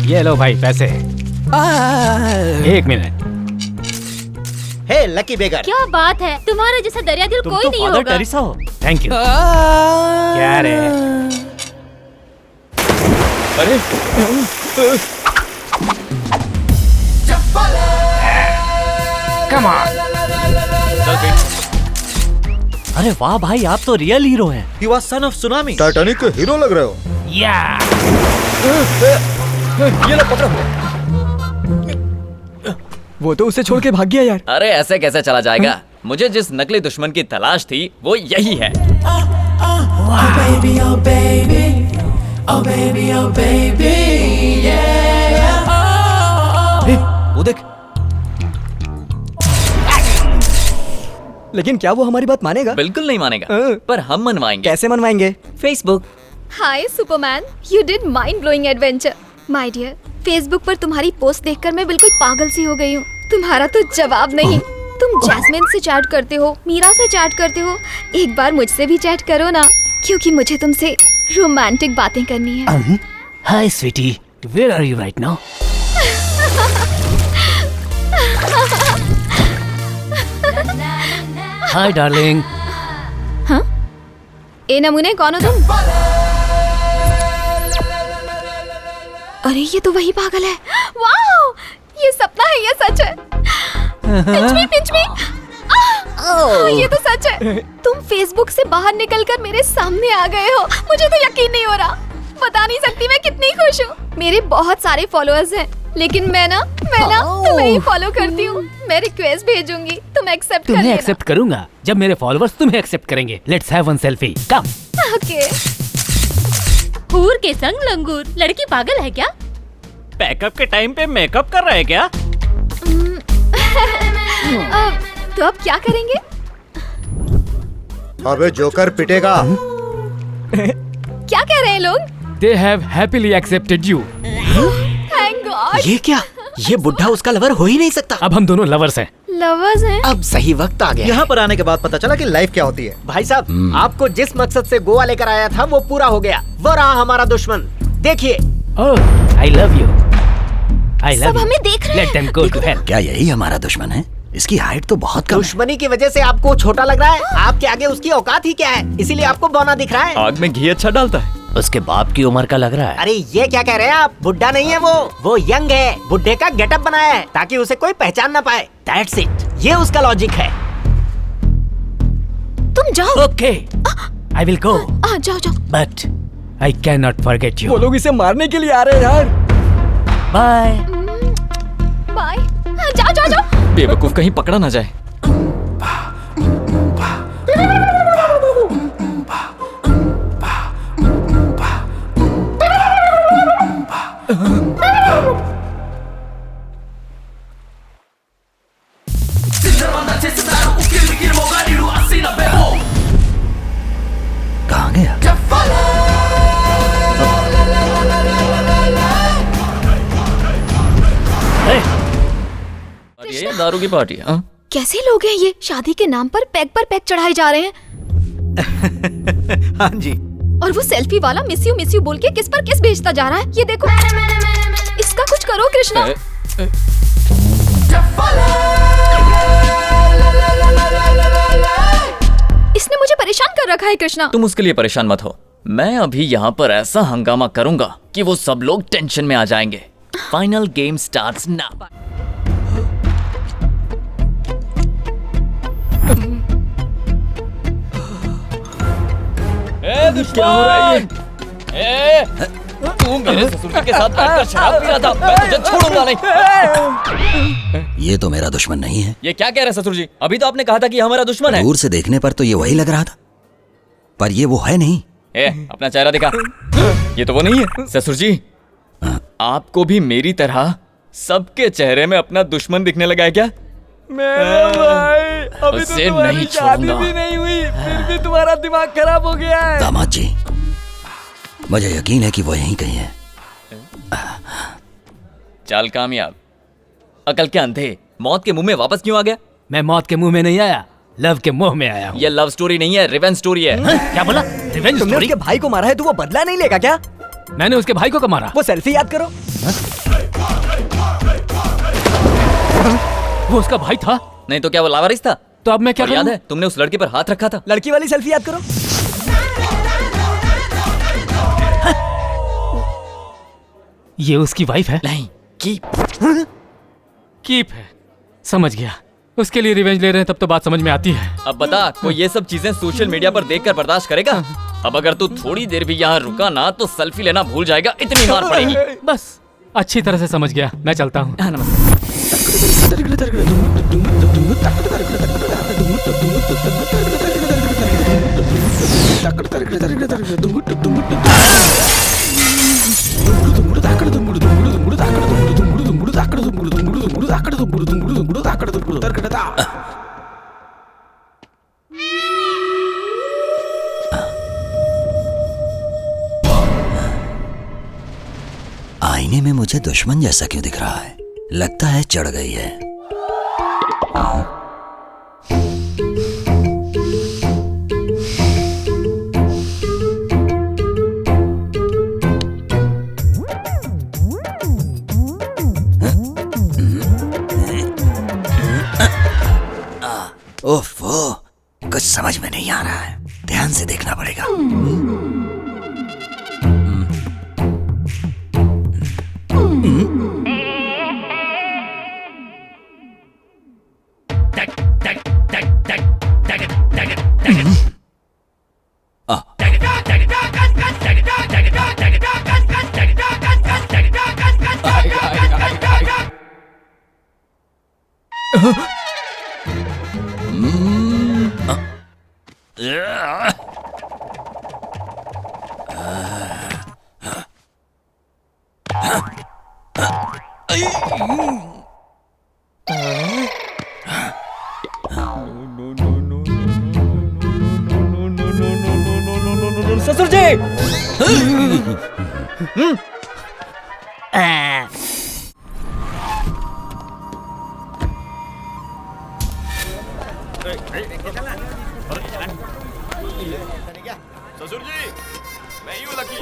ये लो भाई पैसे। एक मिनट। हे लकी बेगर, क्या बात है, तुम्हारे जैसा दरिया दिल कोई तो नहीं होगा। टेरेसा हो। Thank you. क्या रे? अरे कम ऑन। अरे वाह भाई, आप तो रियल हीरो हैं। You are son of tsunami. Titanic के हीरो लग रहे हो। या ये लो पकड़ो। वो तो उसे छोड़ के भाग गया यार। अरे ऐसे कैसे चला जाएगा? मुझे जिस नकली दुश्मन की तलाश थी वो यही है। वो देख। लेकिन क्या वो हमारी बात मानेगा? बिल्कुल नहीं मानेगा, पर हम मनवाएंगे। कैसे मनवाएंगे? Facebook. Hi Superman, you did mind blowing adventure. My dear, Facebook पर तुम्हारी पोस्ट देखकर मैं बिल्कुल पागल सी हो गई हूँ। तुम्हारा तो जवाब नहीं। तुम जैस्मिन से चैट करते हो, मीरा से चैट करते हो, एक बार मुझसे भी चैट करो ना, क्योंकि मुझे तुमसे रोमांटिक बातें करनी है। Hi sweetie, where are you right now? Hi darling. हाँ? ए नमूने, कौन हो तुम? अरे ये तो वही पागल है। वाओ, ये सपना है, ये सच है। पिंच मी। ये तो सच है। तुम फेसबुक से बाहर निकलकर मेरे सामने आ गए हो। मुझे तो यकीन नहीं हो रहा। बता नहीं सकती मैं कितनी खुश हूँ। मेरे बहुत सारे फॉलोअर्स हैं, लेकिन मैं ना तुम्हें ही फॉलो करती हूँ। मैं रिक्वेस्ट भेजूंगी, तुम एक्सेप्ट कर लेना। तुम्हें एक्सेप्ट करूंगा जब मेरे फॉलोअर्स तुम्हें एक्सेप्ट करेंगे। Let's have one selfie, come. Okay. हूर के संग लंगूर, लड़की पागल है क्या? पैकअप के टाइम पे मेकअप कर रहा है क्या? तो अब क्या करेंगे? अबे जोकर पिटेगा। क्या कह रहे हैं लोग? They have happily accepted you. Thank God. ये क्या? ये बुढ़ा उसका लवर हो ही नहीं सकता। अब हम दोनों लवर्स हैं। लवर्स हैं? अब सही वक्त आ गया। यहाँ पर आने के बाद पता चला कि लाइफ क्या होती है। भाई साहब, आपको जिस मकसद से गोवा लेकर आया था वो पूरा हो गया। वो रहा हमारा दुश्मन। देखिए। Oh, I love you. I love सब you. हमें देख रहे हैं। Let them go to hell. क्या यही हमारा दुश्मन है? इसकी हाइट तो बहुत कम है। दुश्मनी की वजह से आपको छोटा लग रहा है। आपके आगे उसकी औकात ही क्या है, इसीलिए आपको बौना दिख रहा है। आग में घी अच्छा डालता है। उसके बाप की उम्र का लग रहा है। अरे ये क्या कह रहे हैं आप? बुड्ढा नहीं है वो यंग है। बुड्ढे का गेटअप बनाया है ताकि उसे कोई पहचान ना पाए। That's it. ये उसका लॉजिक है। तुम जाओ। Okay, I will go. जाओ जाओ। But I cannot forget you. वो लोग इसे मारने के लिए आ रहे हैं यार। Bye. बाय। जाओ जाओ जाओ। बेवकूफ कहीं पकड़ा ना जाए। कहाँ गया? ये दारू की पार्टी है। कैसे लोग हैं ये? शादी के नाम पर पैक चढ़ाए जा रहे हैं। हाँ जी। और वो सेल्फी वाला मिस यू बोल के किस पर किस भेजता जा रहा है। ये देखो, इसका कुछ करो कृष्णा। इसने मुझे परेशान कर रखा है कृष्णा। तुम उसके लिए परेशान मत हो। मैं अभी यहाँ पर ऐसा हंगामा करूंगा कि वो सब लोग टेंशन में आ जाएंगे। Final game starts now. तू मेरे ससुर के साथ बैठकर शराब पी रहा था, मैं तुझे छोड़ूंगा नहीं। ये तो मेरा दुश्मन नहीं है। ये क्या कह रहे हैं ससुर जी? अभी तो आपने कहा था कि हमारा दुश्मन है। दूर से देखने पर तो ये वही लग रहा था, पर ये वो है नहीं। अपना चेहरा दिखा। ये तो वो नहीं है। ससुर जी, आपको भी मेरी तरह सबके चेहरे में अपना दुश्मन दिखने लगा है क्या? मेरा भाई, अभी तो उसे तुम्हारी नहीं शादी छोड़ूंगा। भी नहीं हुई, फिर भी तुम्हारा दिमाग खराब हो गया है। दामाद जी, मुझे यकीन है कि वो यहीं कहीं है। चाल कामयाब। अकल के अंधे, मौत के मुंह में वापस क्यों आ गया? मैं मौत के मुंह में नहीं आया, लव के मुंह में आया हूँ। ये लव स्टोरी नहीं है, रिवेंज स्टोरी है। क्या बोला? रिवेंज तुमने स्टोरी? उसके भाई को मारा है तो वो बदला नहीं लेगा क्या? मैंने उसके भाई को कब मारा? वो सेल्फी याद करो। वो उसका भाई था? नहीं तो क्या वो लावारिस था? तो अब मैं क्या और याद करूं? है तुमने उस लड़के पर हाथ रखा था? लड़की वाली सेल्फी याद करो। ये उसकी वाइफ है? नहीं, कीप है। समझ गया, उसके लिए रिवेंज ले रहे हैं, तब तो बात समझ में आती है। अब बता, कोई ये सब चीजें सोशल मीडिया पर देखकर बर्दाश्त करेगा? अब अगर तू थोड़ी देर भी यहाँ रुका ना तो सेल्फी लेना भूल जाएगा, इतनी मार पड़ेगी। बस अच्छी तरह से समझ गया, मैं चलता हूँ। आईने में मुझे दुश्मन जैसा क्यों दिख रहा है? लगता है चढ़ गई है। ओफो, कुछ समझ में नहीं आ रहा है, ध्यान से देखना पड़ेगा। ससुर जी। ससुर जी, मैं ही हूँ लकी।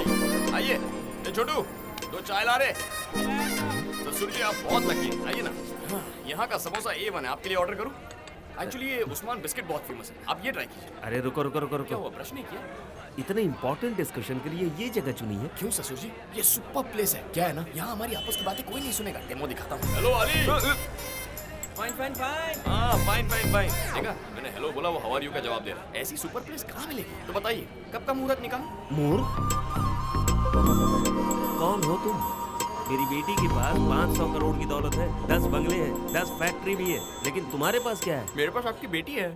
आइए, ये छोटू, 2 चाय ला रहे। ससुर जी आप बहुत लकी हैं, आइए ना। यहाँ का समोसा A1 है, आपके लिए ऑर्डर करूँ? एक्चुअली ये उस्मान बिस्किट बहुत फेमस है, आप ये ट्राई कीजिए। अरे रुको रुको रुको क्या रुको, हुआ, ब्रश नहीं किया? इतने इम्पोर्टेंट डिस्कशन के लिए ये जगह चुनी है? क्यों ससुर जी, ये सुपर प्लेस है। क्या है ना, यहाँ हमारी आपस की बातें कोई नहीं सुनेगा। डेमो दिखाता हूँ। Hello Ali. Fine fine fine. हाँ फाइन फाइन फाइन। देखा, मैंने हेलो बोला, वो हाउ आर यू का जवाब दे रहा है। ऐसी सुपर प्लेस कहाँ मिलेगी? तो बताइए, कब का मुहूर्त निकालूं? मूर, कौन हो तुम? मेरी बेटी के पास 500 करोड़ की दौलत है, 10 बंगले हैं, 10 फैक्ट्री भी है, लेकिन तुम्हारे पास क्या है? मेरे पास आपकी बेटी है।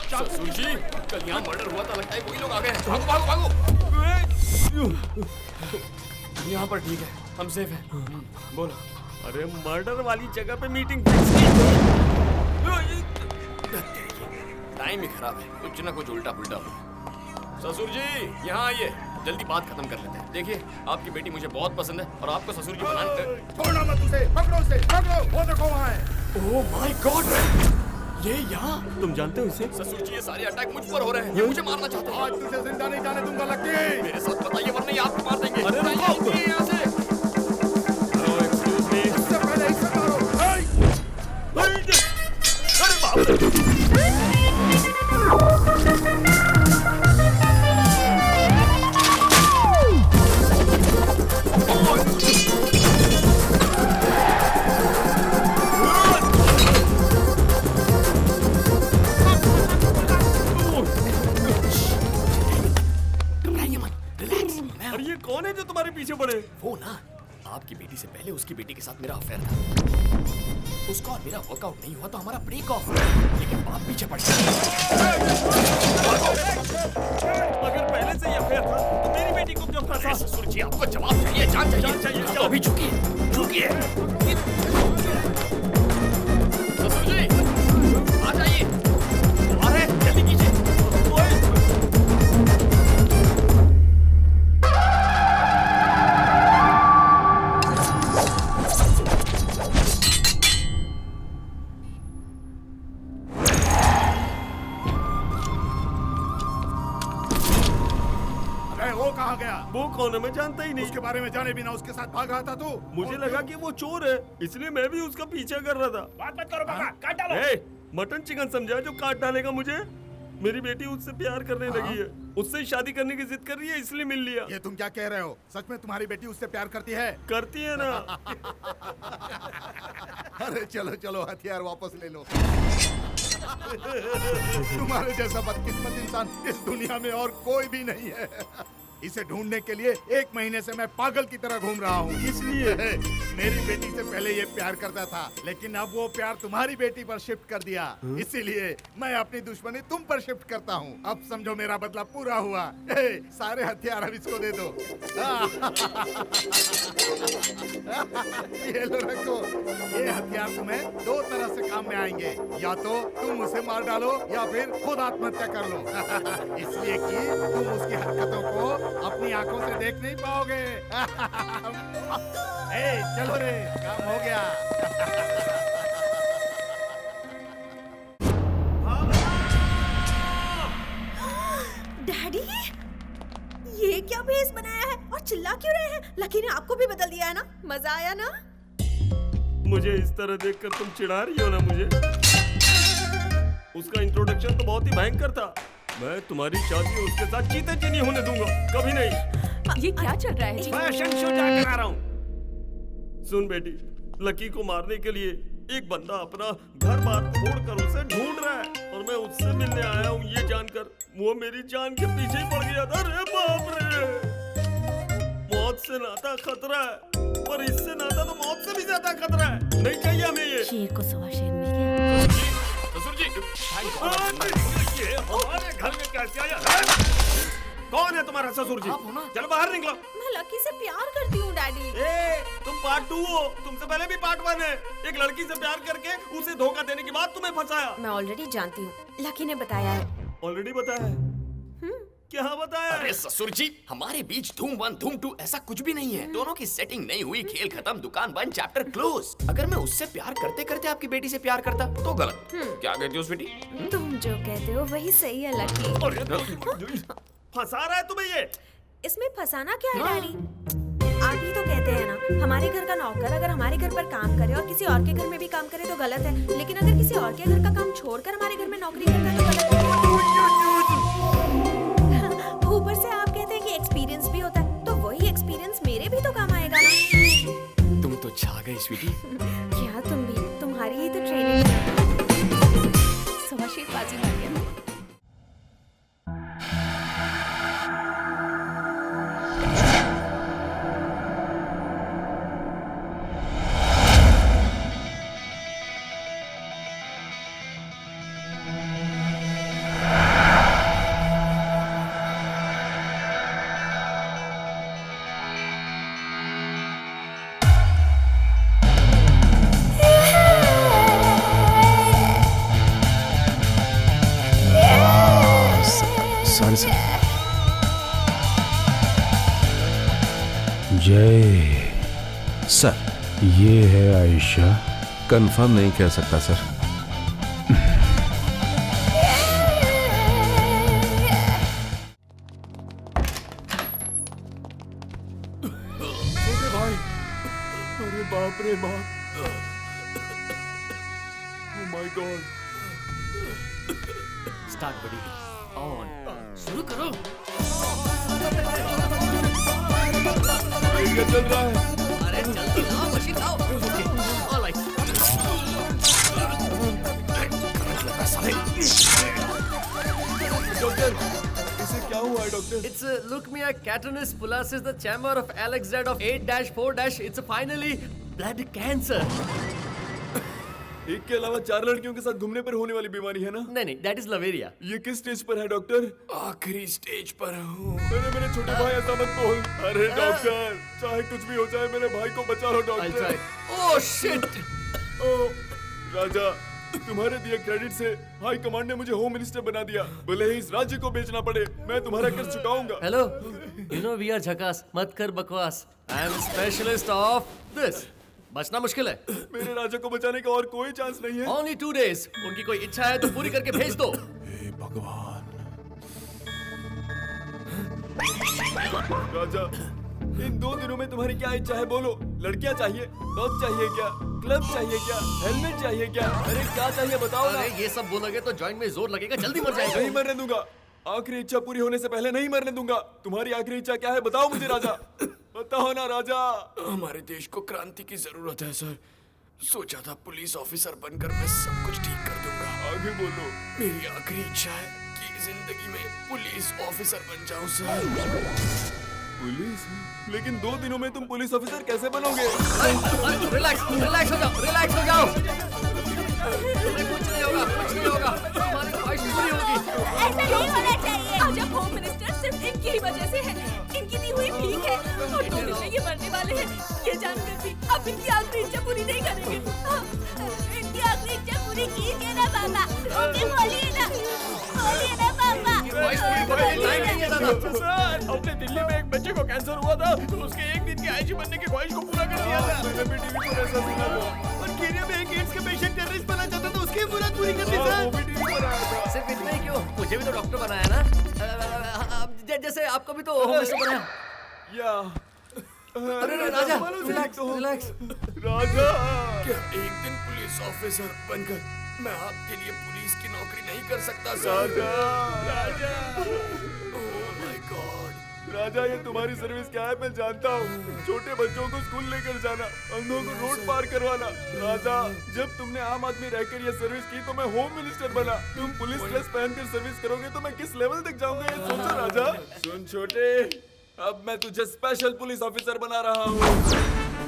ससुर जी, कल यहाँ मर्डर हुआ था, लगता है कोई लोग आ गए हैं। भागो भागो भागो। यहाँ पर ठीक है, हम सेफ हैं। बोलो। अरे मर्डर वाली जगह पे मीटिंग फिक्स की। टाइम ही खराब है, कुछ ना कुछ उल्टा पुल्टा हो। ससुर जी यहाँ आइए, जल्दी बात खत्म कर लेते हैं। देखिए, आपकी बेटी मुझे बहुत पसंद है और आपको ससुर जी बनाने। छोड़ना मत उसे, पकड़ो उसे, पकड़ो, वो देखो वहाँ है। ओह माय गॉड, ये यहाँ? तुम जानते हो इसे? ससुर जी ये सारे अटैक मुझ पर हो रहे हैं, ये मुझे मारना चाहते हैं। आज तुझे जिंदा नहीं जाने दूंगा लकी। मेरे साथ बताइए वरना ये आपको मार देंगे। अरे रुको, यहाँ से। इससे पहले इसे मारो। अरे बाप रे। कौन है जो तुम्हारे पीछे पड़े? वो ना, आपकी बेटी से पहले उसकी बेटी के साथ मेरा अफेयर था। उसका और मेरा वर्कआउट नहीं हुआ तो हमारा ब्रेक ऑफ, लेकिन बाप पीछे पड़ गया। अगर पहले से ये अफेयर था तो मेरी बेटी को क्यों फंसा? ससुर जी आपको जवाब चाहिए, जान चाहिए। तो अभी झुकिए। ससुर जी आ जाइए, आ रहे हैं, जल्दी कीजिए। कौन है मैं जानता ही नहीं। उसके बारे में जाने बिना उसके साथ भाग रहा था तू। मुझे लगा कि वो चोर है, इसलिए मैं भी उसका पीछा कर रहा था। बात मत करो बाबा, काट डालो। मटन चिकन समझा जो काट डालेगा मुझे। मेरी बेटी उससे प्यार करने लगी है, उससे शादी करने की जिद कर रही है, इसलिए मिल लिया। ये तुम क्या कह रहे हो? सच में तुम्हारी बेटी उससे प्यार करती है? करती है ना। अरे चलो चलो हथियार वापस ले लो। तुम्हारे जैसा बदकिस्मत इंसान इस दुनिया में और कोई भी नहीं है। इसे ढूंढने के लिए 1 महीने से मैं पागल की तरह घूम रहा हूँ। इसलिए मेरी बेटी से पहले ये प्यार करता था, लेकिन अब वो प्यार तुम्हारी बेटी पर शिफ्ट कर दिया। इसीलिए मैं अपनी दुश्मनी तुम पर शिफ्ट करता हूँ। अब समझो मेरा बदला पूरा हुआ। सारे हथियार अब इसको दे दो। ये लो रखो। ये हथियार तुम्हें 2 तरह से काम में आएंगे, या तो तुम उसे मार डालो या फिर खुद आत्महत्या कर लो। इसलिए कि तुम उसकी हरकतों को अपनी आंखों से देख नहीं पाओगे। चलो रे, काम हो गया। डैडी, ये क्या भेस बनाया है और चिल्ला क्यों रहे हैं? लकी ने आपको भी बदल दिया है ना? मजा आया ना? मुझे इस तरह देखकर तुम चिढ़ा रही हो ना मुझे? उसका इंट्रोडक्शन तो बहुत ही भयंकर था। मैं तुम्हारी शादी उसके साथ जीते जी नहीं होने दूंगा, कभी नहीं। ये क्या चल रहा है? फैशन शो जाकर आ रहा हूँ। सुन बेटी, लकी को मारने के लिए एक बंदा अपना घर बार छोड़कर उसे ढूंढ रहा है, और मैं उससे मिलने आया हूँ ये जानकर वो मेरी जान के पीछे ही पड़ गया था। अरे बाप रे, मौत से नाता खतरा है, पर इससे नाता तो मौत से भी ज्यादा खतरा है। नहीं चाहिए हमें ये। शेर को सवा शेर मिल गया। ससुर जी, ये हमारे घर में कैसे आया? कौन है तुम्हारा ससुर जी? चलो बाहर निकलो। मैं लकी से प्यार करती हूँ डैडी। तुम पार्ट 2 हो, तुमसे पहले भी पार्ट 1 है। एक लड़की से प्यार करके उसे धोखा देने के बाद तुम्हें फंसाया। मैं ऑलरेडी जानती हूँ, लकी ने बताया है। ऑलरेडी बताया है? क्या बताया? अरे ससुर जी, हमारे बीच धूम 1 धूम 2 ऐसा कुछ भी नहीं है। दोनों की सेटिंग नहीं हुई, खेल खत्म, दुकान बंद, चैप्टर क्लोज। अगर मैं उससे प्यार करते करते आपकी बेटी से प्यार करता तो गलत। क्या कहती हो उस बेटी? तुम जो कहते हो वही सही है लकी। फंसा रहा है तुम्हें ये? इसमें फंसाना क्या है डैडी? आप ही तो कहते हैं ना, हमारे घर का नौकर अगर हमारे घर पर काम करे और किसी और के घर में भी काम करे तो गलत है, लेकिन अगर किसी और के घर का काम छोड़कर हमारे घर में नौकरी करता है तो गलत है। ऊपर से आप कहते हैं कि एक्सपीरियंस भी होता है, तो वही एक्सपीरियंस मेरे भी तो काम आएगा ना। तुम तो छा गई स्वीटी। क्या तुम भी? तुम्हारी ही तो ट्रेनिंग है। सवाशीबाजी मारिए। जय सर, ये है आयशा। कंफर्म नहीं कह सकता सर। छोटे भाई, अरे बाप रे बाप, ओह माय गॉड। स्टार्ट बड़ी ऑन, शुरू करो। क्या चल रहा है? अरे जल्दी लाओ, मशीन लाओ। ऑलराइट। डॉक्टर, इसे क्या हुआ है doctor? It's leukemia catarrhis pullosis, the chamber of Alex Z of 8-4- It's finally blood cancer. एक के अलावा 4 लड़कियों के साथ घूमने पर होने वाली बीमारी है ना? नहीं, that is लवेरिया। ये किस स्टेज पर है डॉक्टर? आखिरी स्टेज पर हूँ। अरे मेरे छोटे भाई ऐसा मत बोल। अरे डॉक्टर, चाहे कुछ भी हो जाए मेरे भाई को बचा लो डॉक्टर। Oh shit. राजा, तुम्हारे दिए क्रेडिट से हाई कमांड ने मुझे होम मिनिस्टर बना दिया। भले ही इस राज्य को बेचना पड़े, मैं तुम्हारा कर्ज चुकाऊंगा। Hello, you know we are झकास, मत कर बकवास। I am specialist of this. बचना मुश्किल है। मेरे राजा को बचाने का और कोई चांस नहीं है। Only 2 days। उनकी कोई इच्छा है तो पूरी करके भेज दो। हे भगवान। राजा, इन 2 दिनों में तुम्हारी क्या इच्छा है बोलो? लड़कियां चाहिए, डॉग चाहिए क्या, क्लब चाहिए क्या, हेलमेट चाहिए क्या, अरे क्या चाहिए बताओ ना। अरे ये सब बोलोगे तो जॉइंट में जोर लगेगा, जल्दी मर जाएगा। नहीं मरने दूंगा, आखिरी इच्छा पूरी होने से पहले नहीं मरने दूंगा। तुम्हारी आखिरी इच्छा क्या है बताओ मुझे राजा, बताओ ना राजा। हमारे देश को क्रांति की जरूरत है सर। सोचा था पुलिस ऑफिसर बनकर मैं सब कुछ ठीक कर दूंगा। आगे बोलो। मेरी आखिरी इच्छा है कि जिंदगी में पुलिस ऑफिसर बन जाऊं सर। पुलिस? लेकिन 2 दिनों में तुम पुलिस ऑफिसर कैसे बनोगे? रिलैक्स रिलैक्स हो जाओ, रिलैक्स हो जाओ। कुछ नहीं होगा, कुछ नहीं होगा, तुम्हारी ख्वाहिश पूरी होगी। ऐसा नहीं होना चाहिए। आज अब होम मिनिस्टर सिर्फ इनकी ही वजह से है। इनकी दी हुई भीख है और 2 दिन में ये मरने वाले हैं। ये जानकर भी अब इनकी आखिरी इच्छा पूरी नहीं करेंगे। इनकी आखिरी इच्छा पूरी कीजिए ना बाबा। ओके बोलिए ना बाबा। सर, अपने दिल्ली में एक बच्चे को कैंसर हुआ था तो उसके 1 दिन की आईजी बनने की ख्वाहिश को पूरा कर दिया था। मैंने भी टीवी पर ऐसा सुना था। और केनिया में एक एड्स के पेशेंट टेररिस्ट बनना चाहता था, उसकी मुराद पूरी कर दी सर। वो भी टीवी पर आया था। सिर्फ इतना ही क्यों, मुझे भी तो डॉक्टर बनाया ना। जैसे आपको भी तो होम मिनिस्टर बनाया। या अरे राजा, रिलैक्स रिलैक्स। राजा, क्या एक दिन पुलिस ऑफिसर बनकर मैं आपके लिए पुलिस की नौकरी नहीं कर सकता sir? Raja, oh my God. Raja ये तुम्हारी सर्विस क्या है मैं जानता हूँ। छोटे बच्चों को स्कूल लेकर जाना, अंधों को रोड पार करवाना। राजा, जब तुमने आम आदमी रहकर ये सर्विस की तो मैं होम मिनिस्टर बना। तुम पुलिस ड्रेस पहनकर सर्विस करोगे तो मैं किस लेवल तक जाऊंगा ये सोचो राजा। सुन छोटे, अब मैं तुझे स्पेशल पुलिस ऑफिसर बना रहा हूँ।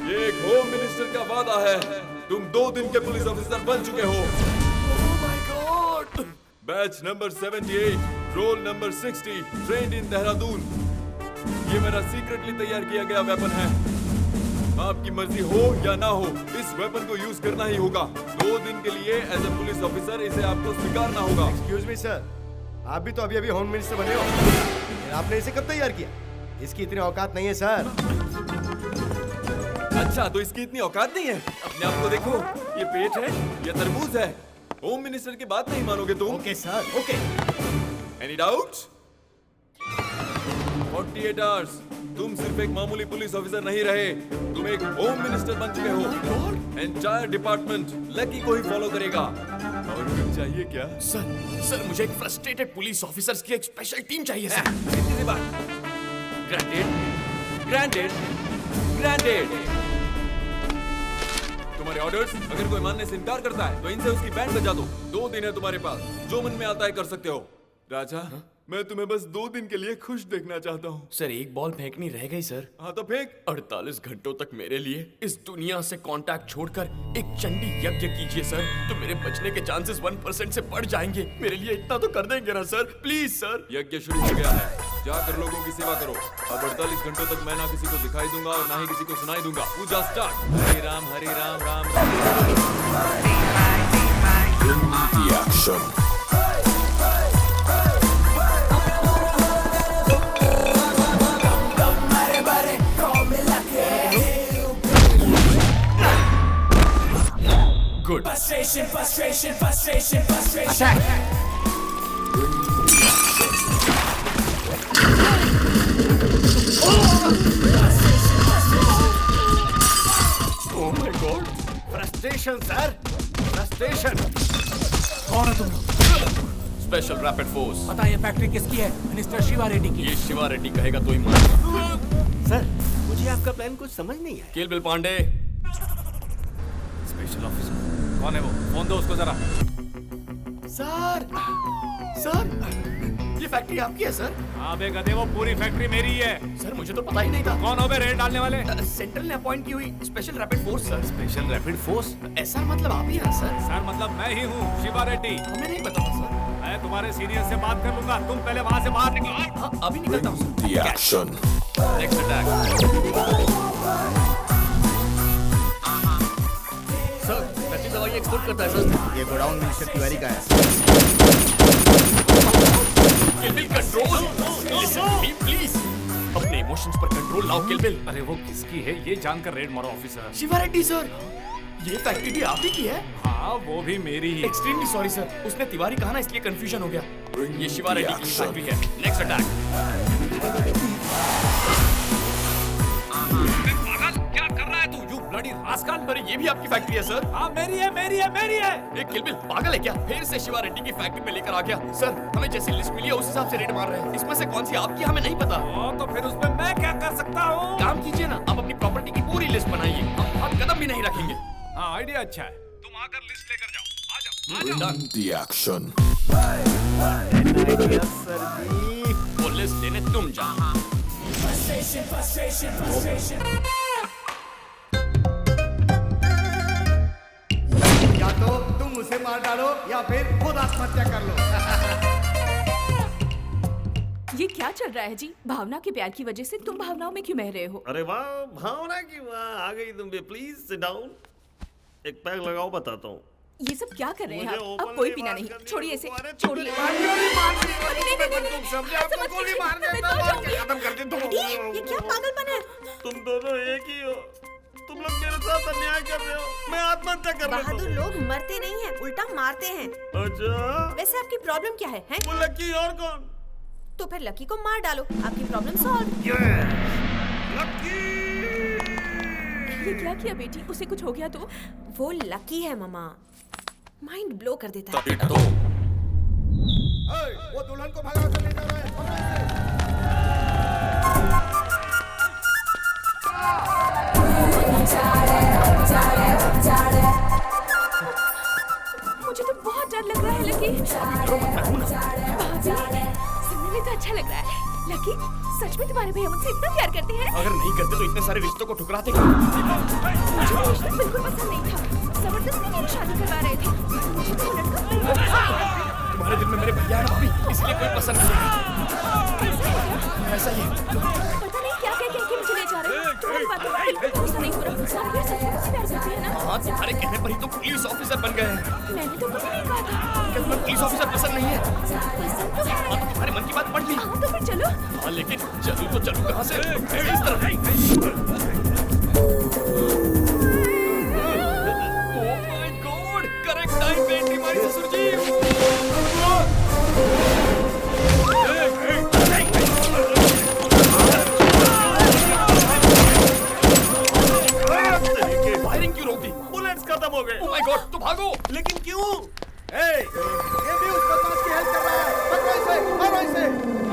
ये एक होम मिनिस्टर का वादा है। तुम 2 दिन के पुलिस ऑफिसर बन चुके हो। Batch number 78, roll number 60, trained in Dehradun. ये मेरा सीक्रेटली तैयार किया गया वेपन है। आपकी मर्जी हो या ना हो, इस वेपन को यूज करना ही होगा। 2 दिन के लिए एज ए पुलिस ऑफिसर इसे आपको स्वीकारना होगा। एक्सक्यूज मी सर, आप भी तो अभी होम मिनिस्टर बने हो। आपने इसे कब तैयार किया? इसकी इतनी औकात नहीं है सर। अच्छा, तो इसकी इतनी औकात नहीं है? अपने आप को देखो, ये पेट है या तरबूज है? होम मिनिस्टर की बात नहीं मानोगे तुम? Okay sir, okay. Any doubt? 48 hours, तुम सिर्फ एक मामूली पुलिस ऑफिसर नहीं रहे, तुम एक होम मिनिस्टर बन चुके हो। एंटायर डिपार्टमेंट लकी को ही फॉलो करेगा। और कुछ चाहिए क्या? सर मुझे एक फ्रस्ट्रेटेड पुलिस ऑफिसर्स की एक स्पेशल टीम चाहिए सर। सीधी सी बात। Granted, granted, granted. तुम्हारे ऑर्डर्स अगर कोई मानने से इनकार करता है तो इनसे उसकी बैंड बजा दो। 2 दिन है तुम्हारे पास, जो मन में आता है कर सकते हो। राजा, मैं तुम्हें बस 2 दिन के लिए खुश देखना चाहता हूँ। सर एक बॉल फेंकनी रह गई सर। हाँ तो फेंक। 48 घंटों तक मेरे लिए इस दुनिया से कांटेक्ट छोड़कर एक चंडी यज्ञ कीजिए सर, तो मेरे बचने के चांसेस 1% से बढ़ जाएंगे। मेरे लिए इतना तो कर देंगे ना सर, प्लीज सर। यज्ञ शुरू हो गया है, जाकर लोगों की सेवा करो। अब 48 घंटों तक मैं ना किसी को दिखाई दूंगा और ना ही किसी को सुनाई दूंगा। पूजा स्टार्ट। हरे Ram Ram action. Good. Frustration. Attack. Oh my God. Frustration sir, frustration. कौन है तुम? Special rapid force. पता ये फैक्ट्री किसकी है? मिनिस्टर शिवा रेड्डी की। ये शिवा रेड्डी कहेगा तो ही मानेगा। सर, मुझे आपका प्लान कुछ समझ नहीं आया। किल बिल पांडे। स्पेशल ऑफिसर कौन है वो? फोन दो उसको जरा। सर ये फैक्ट्री आपकी है सर? हाँ बे गधे, वो पूरी फैक्ट्री मेरी है। सर मुझे तो पता ही नहीं था। कौन हो बे रेड डालने वाले? सेंट्रल ने अपॉइंट की हुई special rapid force sir. Special rapid force? ऐसा मतलब आप ही हैं सर? सर मतलब मैं ही हूँ, शिवा रेड्डी। हमें नहीं पता था सर। मैं तुम्हारे सीनियर से बात कर लूंगा, तुम पहले वहाँ से बाहर निकलो। हाँ अभी निकलता हूँ sir. Action. Next attack. Sir नकली दवाई एक्सपोर्ट करता है सर। ये गोडाउन मिनिस्टर तिवारी का है। Kill bill control, listen me please. अपने इमोशंस पर कंट्रोल लाओ किल बिल। अरे वो किसकी है ये जानकर रेड मारो ऑफिसर। शिवा रेड्डी सर। ये फैक्ट्री भी आप ही की है? हाँ, वो भी मेरी ही। एक्सट्रीमली सॉरी सर, उसने तिवारी कहा ना, इसलिए कंफ्यूजन हो गया। ये शिवा रेड्डी की फैक्ट्री है। Next attack. क्या कर रहा है तू? You bloody rascal! अरे ये भी आपकी फैक्ट्री है सर? हाँ, मेरी है, मेरी है, मेरी है। एक किलबिल पागल है क्या? फिर से शिवा रेड्डी की फैक्ट्री में लेकर आ गया। सर, हमें जैसी लिस्ट मिली है उस हिसाब से रेड मार रहे हैं। इसमें से कौन सी आपकी हमें नहीं पता। तो फिर उसमें मैं क्या कर सकता हूँ? काम कीजिए ना, आप अपनी प्रॉपर्टी की पूरी लिस्ट बनाइए। हम हाथ कदम भी नहीं रखेंगे। हाँ, आइडिया अच्छा है। तुम आकर लिस्ट लेकर जाओ। आ जाओ। The action. वो लिस्ट लेने तुम जाओ। या तो तुम उसे मार डालो या फिर खुद आत्महत्या कर लो। ये क्या चल रहा है जी? भावना के प्यार की वजह से तुम भावनाओं में क्यों बह रहे हो? अरे वाह, भावना की वाह, आ गई तुम भी। Please sit down. एक पैक लगाओ, बताता हूँ। ये सब क्या कर रहे हैं आप? मुझे अब कोई openly पीना बात नहीं, करनी छोड़िए है। इसे, अरे छोड़िए। तुम समझे? आपको गोली मार देता हूँ और खत्म कर देता हूँ। ये क्या पागलपन है? तुम दोनों एक ही हो। तुम लोग मेरे साथ अन्याय कर रहे हो। मैं आत्महत्या कर रहा हूँ। बहादुर लोग मरते नहीं हैं, उल्टा मारते हैं। अच्छा, वैसे आपकी प्रॉब्लम क्या है? वो लकी और कौन? तो फिर लकी को मार डालो, आपकी प्रॉब्लम सॉल्व। ये क्या किया बेटी? उसे कुछ हो गया तो? वो लकी है ममा, माइंड ब्लो कर देता है। वो दुल्हन को भगा कर ले जा रहा है। मुझे तो बहुत डर लग रहा है लकी। सुनने में तो अच्छा लग रहा है। लकी, सच में तुम्हारे भैया मुझसे इतना प्यार करते हैं? अगर नहीं करते तो इतने सारे रिश्तों को ठुकराते क्यों? मुझे ये रिश्ता बिल्कुल पसंद नहीं था। जबरदस्ती मेरी शादी करवा रहे थे। मुझे तो लड़का बिल्कुल पसंद नहीं था। तुम्हारे दिल में मेरे भैया है ना भाभी, इसलिए कोई पसंद नहीं। ऐसा ही पता नहीं क्या कह के मुझे ले जा रहे हो। तुम्हारी बातों में बिल्कुल भरोसा नहीं हो रहा। सारे भैया सच में मुझसे प्यार करते हैं ना? हाँ, तुम्हारे कहने पर ही तो पुलिस ऑफिसर बन गए हैं। मैंने तो कुछ नहीं कहा था। क्या तुम्हें पुलिस ऑफिसर पसंद नहीं है? पसंद तो है। हाँ, तो तुम्हारे मन की बात पढ़ ली। हाँ, तो फिर चलो। हाँ, लेकिन चलूं तो चलूं कहाँ से? इस तरफ। Oh my God! Correct time पे एंट्री मारी ससुर जी। फायरिंग क्यों रोक दी? बुलेट्स खत्म हो गए। Oh my God! तो भागो। लेकिन क्यों? ये भी उस बदमाश की हेल्प कर रहा है। पकड़ो इसे, मारो इसे,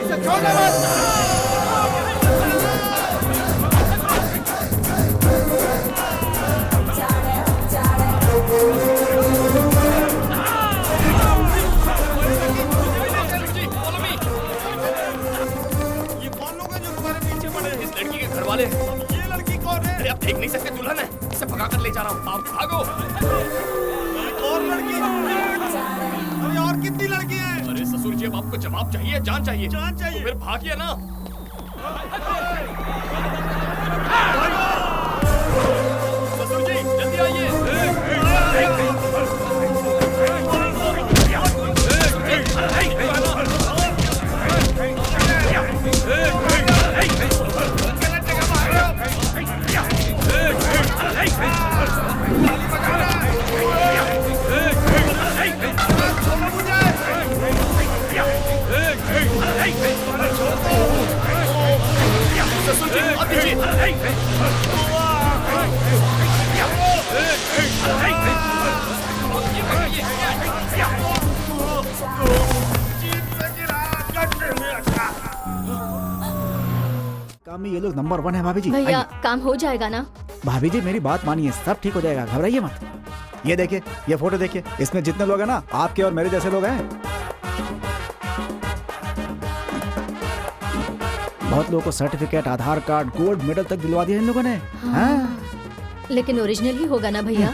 इसे छोड़ना मत। ये कौन लोग हैं जो तुम्हारे पीछे पड़े हैं? इस लड़की के घर वाले। ये लड़की कौन है? अरे आप देख नहीं सकते, दुल्हन है। इसे भगा कर ले जा रहा हूँ। आप भागो। और लड़की? अरे और कितनी लड़की हैं? अरे ससुर जी, अब आपको जवाब चाहिए, जान चाहिए। जान चाहिए। तो फिर भागिए ना। ससुर जी, जल्दी आइए। ससुर जी, आप काम में ये लोग नंबर 1 है भाभी जी। भैया, आइए। काम हो जाएगा ना? भाभी जी मेरी बात मानिए, सब ठीक हो जाएगा, घबराइए मत। ये देखिए, ये फोटो देखिए, इसमें जितने लोग हैं ना, आपके और मेरे जैसे लोग हैं। बहुत लोगों को सर्टिफिकेट, आधार कार्ड, गोल्ड मेडल तक दिलवा दिया इन लोगों ने। हाँ। लेकिन ओरिजिनल ही होगा ना भैया?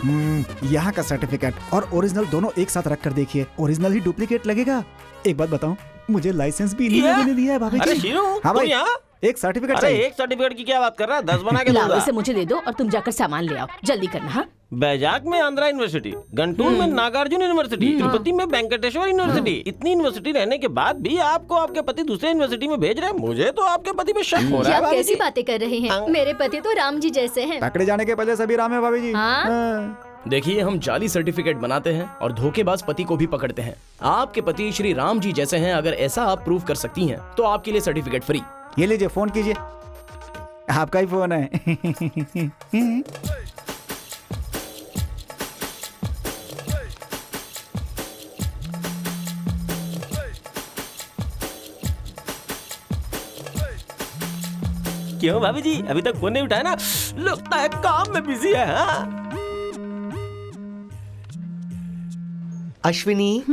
यहाँ का सर्टिफिकेट और ओरिजिनल दोनों एक साथ रख कर देखिए, ओरिजिनल ही डुप्लीकेट लगेगा। एक बात बताऊं, मुझे लाइसेंस भी नहीं दिया है भाभी जी। अरे शीरू, हाँ भाई, तुम यहाँ? एक सर्टिफिकेट अरे चाहिए। एक सर्टिफिकेट की क्या बात कर रहा है? 10 बना के लाओ, दूंगा। इसे मुझे दे दो और तुम जाकर सामान ले आओ। जल्दी करना। हाँ, बैजाक में आंध्रा यूनिवर्सिटी, गंटूर में नागार्जुन यूनिवर्सिटी, तिरुपति में वेंकटेश्वर यूनिवर्सिटी। इतनी यूनिवर्सिटी रहने के बाद भी आपको आपके पति दूसरे यूनिवर्सिटी में भेज रहे हैं। मुझे तो आपके पति पे शक हो रहा है। आप भाभी कैसी जी। बातें कर रहे हैं? मेरे पति तो राम जी जैसे हैं। पकड़े जाने के पहले सभी राम है भाभी जी। हाँ? देखिए, हम जाली सर्टिफिकेट बनाते हैं और धोखेबाज पति को भी पकड़ते हैं। आपके पति श्री राम जी जैसे हैं, अगर ऐसा आप प्रूव कर सकती हैं तो आपके लिए सर्टिफिकेट फ्री। ये लीजिए, फोन कीजिए, आपका ही फोन है। क्यों भाभी जी, अभी तक फोन नहीं उठाया ना? लगता है काम में बिजी है। हाँ? अश्विनी,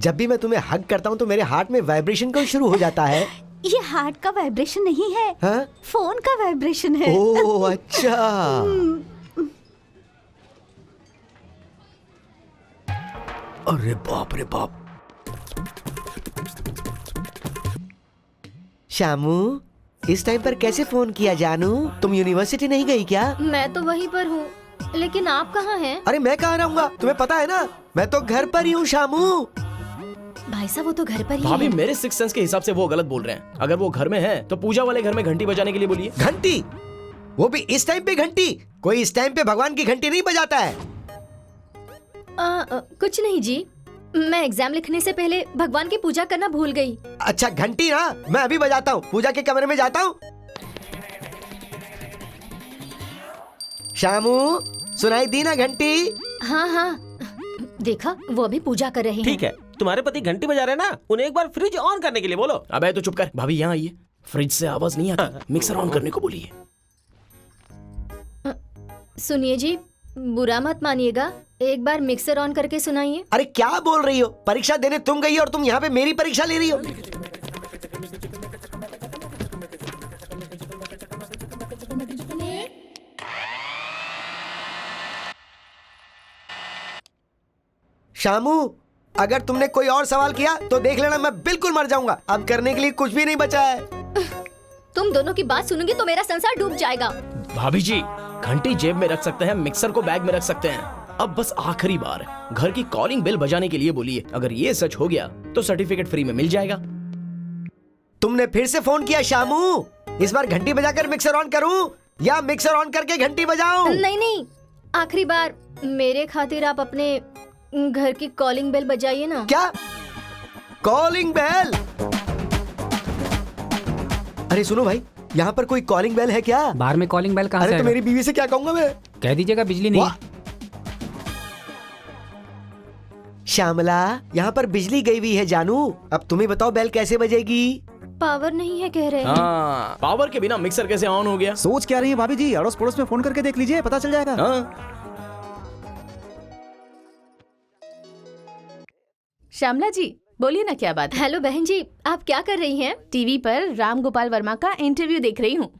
जब भी मैं तुम्हें हग करता हूँ तो मेरे हार्ट में वाइब्रेशन क्यों शुरू हो जाता है? ये हार्ट का वाइब्रेशन नहीं है, हाँ? फोन का वाइब्रेशन है। ओह अच्छा। अरे बाप रे बाप। शामू, इस टाइम पर कैसे फोन किया जानू? तुम यूनिवर्सिटी नहीं गई क्या? मैं तो वहीं पर हूँ, लेकिन आप कहाँ हैं? अरे मैं कहाँ रहूंगा, तुम्हें पता है ना, मैं तो घर पर ही हूँ शामू। भाई साहब, वो तो घर पर ही भाभी, है। मेरे सिक्स सेंस के हिसाब से वो गलत बोल रहे हैं। अगर वो घर में है तो पूजा वाले घर में घंटी बजाने के लिए बोलिए। घंटी? वो भी इस टाइम पे घंटी? कोई इस टाइम पे भगवान की घंटी नहीं बजाता है। कुछ नहीं जी, मैं एग्जाम लिखने से पहले भगवान की पूजा करना भूल गई। अच्छा घंटी ना, मैं अभी बजाता हूँ, पूजा के कमरे में जाता हूँ। शामू, सुनाई दी ना घंटी? हाँ हाँ, देखा, वो अभी पूजा कर रहे हैं। ठीक है, तुम्हारे पति घंटी बजा रहे हैं ना, उन्हें एक बार फ्रिज ऑन करने के लिए बोलो। अबे तो चुप कर। भाभी यहाँ आइए, फ्रिज से आवाज नहीं आती, मिक्सर ऑन करने को बोलिए। सुनिए जी, बुरा मत मानिएगा, एक बार मिक्सर ऑन करके सुनाइए। अरे क्या बोल रही हो? परीक्षा देने तुम गई और तुम यहाँ पे मेरी परीक्षा ले रही हो? शामू, अगर तुमने कोई और सवाल किया तो देख लेना मैं बिल्कुल मर जाऊंगा। अब करने के लिए कुछ भी नहीं बचा है। तुम दोनों की बात सुनूंगी तो मेरा संसार डूब जाएगा। भाभी जी, घंटी जेब में रख सकते हैं, मिक्सर को बैग में रख सकते हैं। अब बस आखिरी बार घर की कॉलिंग बेल बजाने के लिए बोलिए। अगर ये सच हो गया तो सर्टिफिकेट फ्री में मिल जाएगा। तुमने फिर से फोन किया शामू? इस बार घंटी बजाकर मिक्सर ऑन करूं या मिक्सर ऑन करके घंटी बजाऊं? नहीं नहीं, आखिरी बार मेरे खातिर आप अपने घर की कॉलिंग बेल बजाइए ना। क्या कॉलिंग बेल? अरे सुनो भाई, यहाँ पर कोई कॉलिंग बेल है क्या? बाहर में कॉलिंग बेल कहाँ से अरे तो आएगा? मेरी बीवी से क्या कहूंगा मैं? कह दीजिएगा बिजली नहीं है। श्यामला, यहाँ पर बिजली गई हुई है जानू। अब तुम ही बताओ बेल कैसे बजेगी? पावर नहीं है कह रहे हैं। हाँ, पावर के बिना मिक्सर कैसे ऑन हो गया? सोच क्या रही है भाभी जी? अड़ोस पड़ोस में फोन करके देख लीजिए, पता चल जाएगा। हाँ। श्यामला जी, बोलिए ना, क्या बात है? हेलो बहन जी, आप क्या कर रही हैं? टीवी पर राम गोपाल वर्मा का इंटरव्यू देख रही हूँ।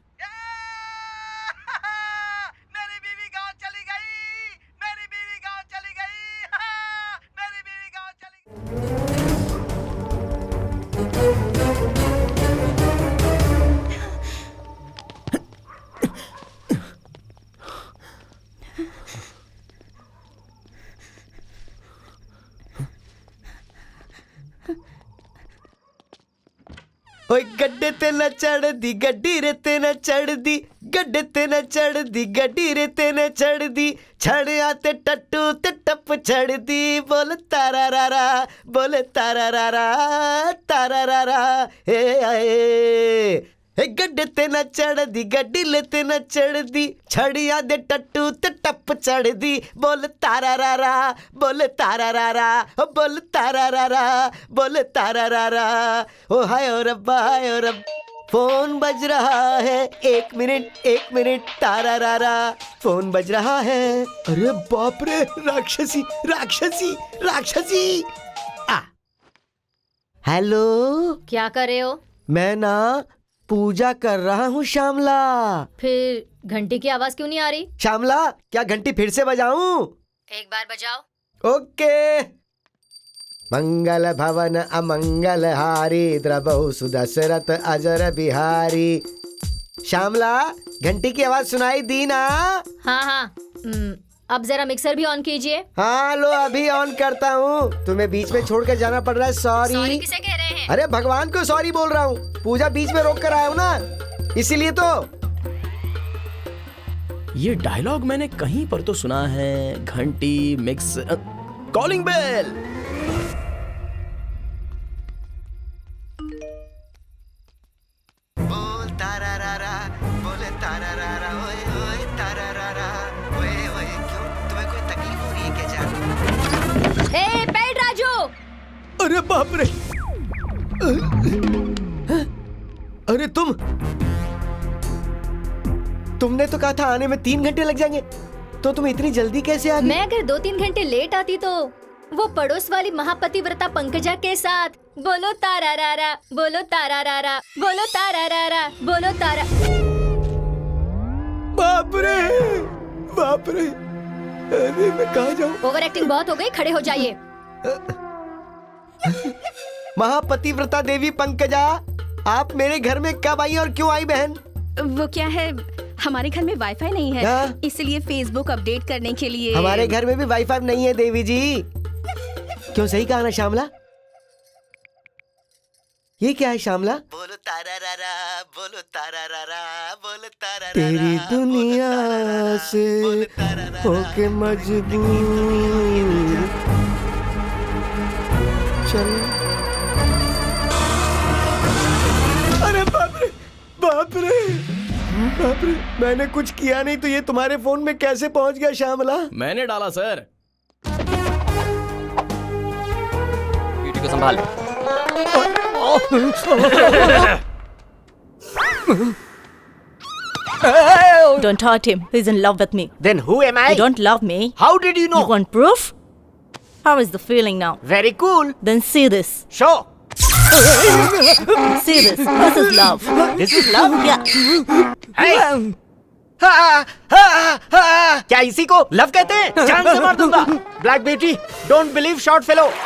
ओए गड्ढे ते न चढ़ दी गड्डी रे ते न चढ़ दी, गड्ढे ते न चढ़ दी गड्डी रे ते न चढ़ दी, छड़िया ते टट्टू ते टप चढ़ दी, बोल तारा रारा, बोल तारा रारा, तारा रारा, हे आए। हे गड्ढे ते न चढ़ दी गड्डी ले ते न चढ़ दी, छड़िया दे टट्टू ते टप चढ़ दी, बोल तारा रारा, बोल तारा रारा, बोल तारा रारा, बोल तारा रारा। ओ हाय ओ रब्बा, हाय ओ रब, फोन बज रहा है, एक मिनट तारा रारा, फोन बज रहा है। अरे बाप रे, राक्षसी राक्षसी राक्षसी। हेलो, क्या कर रहे हो? मैं ना पूजा कर रहा हूँ श्यामला। फिर घंटी की आवाज क्यों नहीं आ रही? श्यामला, क्या घंटी फिर से बजाऊं? एक बार बजाओ। ओके। मंगल भवन अमंगल हारी, द्रवहु सुदशरथ अजर बिहारी। श्यामला, घंटी की आवाज सुनाई दी ना? हाँ हाँ, अब जरा मिक्सर भी ऑन कीजिए। हाँ लो, अभी ऑन करता हूँ। तुम्हें बीच में छोड़कर जाना पड़ रहा है, सॉरी। किसे कह रहे हैं? अरे भगवान को सॉरी बोल रहा हूँ, पूजा बीच में रोक कर आया हूँ ना, इसीलिए तो। ये डायलॉग मैंने कहीं पर तो सुना है। घंटी मिक्स कॉलिंग बेल। बोल तारारारा, बोले तारारारा, ओए ओए तारारारा, ओए ओए। क्यों, तुम्हें कोई तकलीफ हो रही है क्या जान? ए पेड़ राजू, अरे बाप रे! अरे तुमने तो कहा था आने में 3 घंटे लग जाएंगे, तो तुम इतनी जल्दी कैसे आ गई? मैं अगर 2-3 घंटे लेट आती तो वो पड़ोस वाली महापतिव्रता पंकजा के साथ बोलो तारारारा, बोलो तारारारा, बोलो तारारारा, बोलो तारा। बाप रे, बाप रे! अरे मैं कहाँ जाऊँ? ओवर एक्टिंग बहुत हो गई, खड़े हो जाइए। महापतिव्रता देवी पंकजा, आप मेरे घर में कब आई और क्यों आई बहन? वो क्या है, हमारे घर में वाईफाई नहीं है, इसलिए फेसबुक अपडेट करने के लिए। हमारे घर में भी वाईफाई नहीं है देवी जी। क्यों, सही कहा ना श्यामला? ये क्या है श्यामला? बोलो तारारारा, बोलो तारारारा, बोलो तारारारा। तेरी दुनिया से होके मजबूर चल। अरे बाप रे, बाप रे, बाप रे! मैंने कुछ किया नहीं तो ये तुम्हारे फोन में कैसे पहुंच गया श्यामला? मैंने डाला सर। ब्यूटी को संभाल। Don't hurt him. He's in love with me. Then who am I? You don't love me. How did you know? You want proof? How is the feeling now? Very cool. Then see this. Show. See this. This is love. This is love? Yeah. Hey. क्या इसी को love कहते हैं? जान से मार दूंगा। Black beauty, don't believe short fellow.